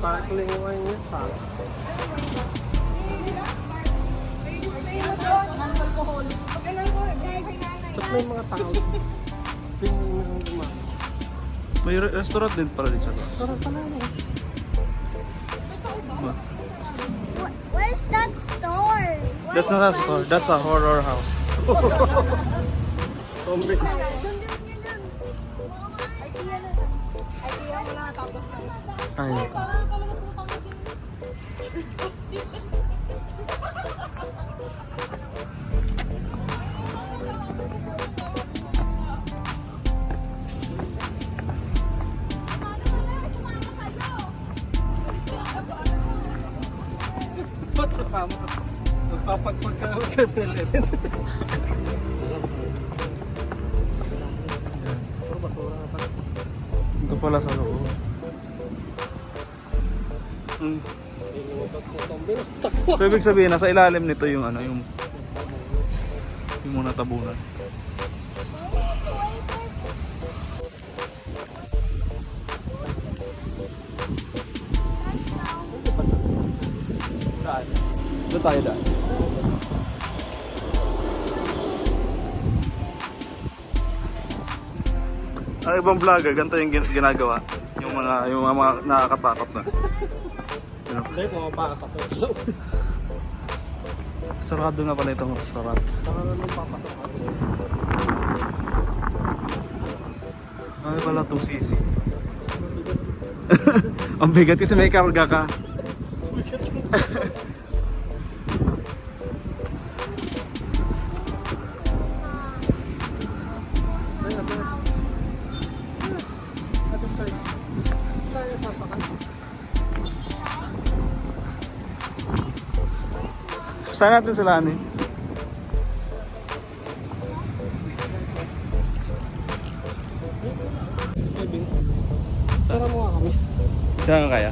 Sparkling wine yun pa. Tapos may mga tao. Tingnan mo yung May restaurant din pala dito. sarap pala no? Where's that store? That's not a store, that's a horror house. Zombie. Ay. Ba't sasama? Magpapagpag ka lang sa 7-Eleven. Puro basura na pala. Ito pala sa loob. Inuutot sa zombie na. Takbo! So ibig sabihin, nasa ilalim nito yung ano, yung muna tabunan. Daan. Doon tayo daan. Ang ibang vlogger, ganito yung ginagawa. Yung mga nakakatakot na. Ano? Hindi, pumapaka sa puso. Sarado na pala itong restaurant. Baka naman papasok ako. Ay pala itong sisi. Ang bigat kasi may karga ka. Saan natin sila ano? Sara mo nga kami. Saan kaya?